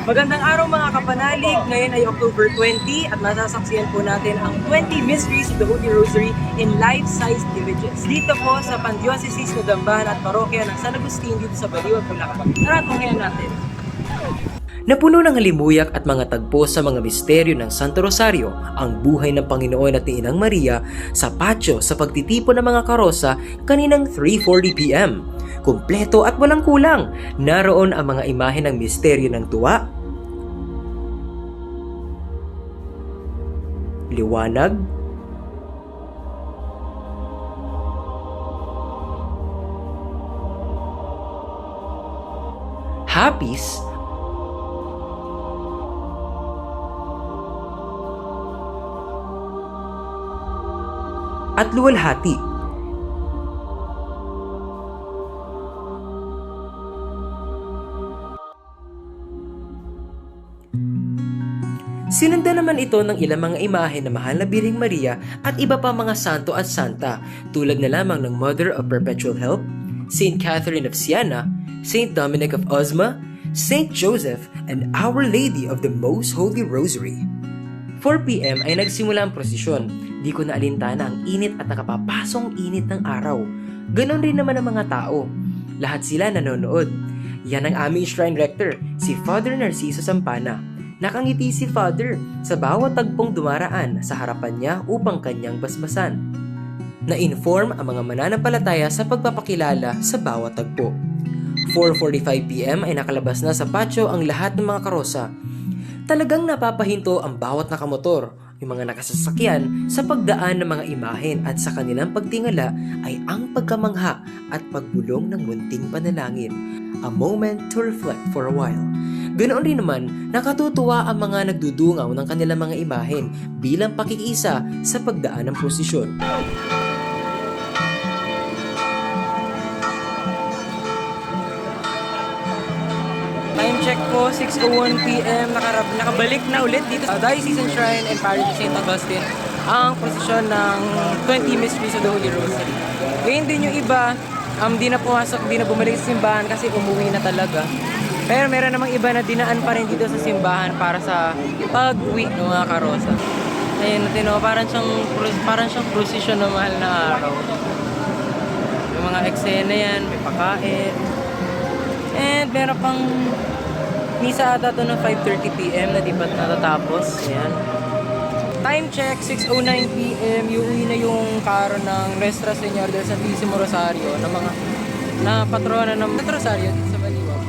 Magandang araw mga kapanalig, ngayon ay October 20 at masasaksiyan po natin ang 20 Mysteries of the Holy Rosary in life-size images. Dito po sa Pandiocese ng Damban at Parokya ng San Agustin dito sa Baliwag, Bulacan. Tara, tunghayan natin. Napuno ng halimuyak at mga tagpo sa mga misteryo ng Santo Rosario ang buhay ng Panginoon at ni Inang Maria sa patio sa pagtitipon ng mga karosa kaninang 3:40 p.m. Kumpleto at walang kulang. Naroon ang mga imahe ng misteryo ng tuwa, liwanag, hapis, at luwalhati. Sinundan naman ito ng ilang mga imahe na Mahal na Birheng Maria at iba pa mga santo at santa tulad na lamang ng Mother of Perpetual Help, Saint Catherine of Siena, Saint Dominic of Osma, Saint Joseph, and Our Lady of the Most Holy Rosary. 4 p.m. ay nagsimula ang prosesyon. Di ko naalintana ang init at nakapapasong init ng araw. Ganon rin naman ang mga tao. Lahat sila nanonood. Yan ang aming shrine rector, si Father Narciso Sampana. Nakangiti si Father sa bawat tagpong dumaraan sa harapan niya upang kanyang basbasan. Na-inform ang mga mananampalataya sa pagpapakilala sa bawat tagpo. 4:45 p.m. ay nakalabas na sa patio ang lahat ng mga karosa. Talagang napapahinto ang bawat nakamotor, yung mga nakasasakyan sa pagdaan ng mga imahen at sa kanilang pagtingala ay ang pagkamangha at pagbulong ng munting panalangin. A moment to reflect for a while. Ganoon rin naman, nakatutuwa ang mga nagdudungaw ng kanilang mga imahen bilang pakikiisa sa pagdaan ng prosesyon. Time check po, 6:01 p.m. Nakabalik na ulit dito sa Diocesan Shrine and Parish of St. Augustine ang prosesyon ng 20 Mysteries of the Holy Rosary. Ngayon din yung iba, di na pumasok, di na bumalik sa simbahan kasi umuwi na talaga. Pero meron namang iba na dinaan pa rin dito sa simbahan para sa pag-uwi ng mga karosa. Ayun natin o, parang siyang prosesyon ng mahal na araw. Yung mga eksena yan, may pakain. And meron pang misa ata to ng 5:30 p.m. na di pa natatapos. Ayan. Time check, 6:09 p.m. Uuwi na yung karo ng Nuestra Señora del Santissimo Rosario na patrona ng Rosario dito sa Baliwag.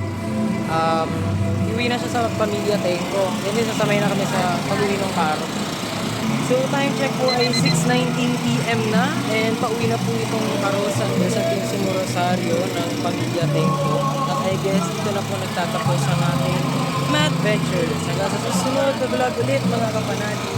Iuwi na siya sa pamilya Tenko. Then sasabay na kami sa pag-uwi ng karo. So time check po ay 6:19 p.m. na and pauwi na po itong karosa ng Santissimo Rosario ng pamilya Tenko. At I guess dito na po nagtatapos ang ating adventures. Hanggang sa susunod na vlog ulit mga kapanalig.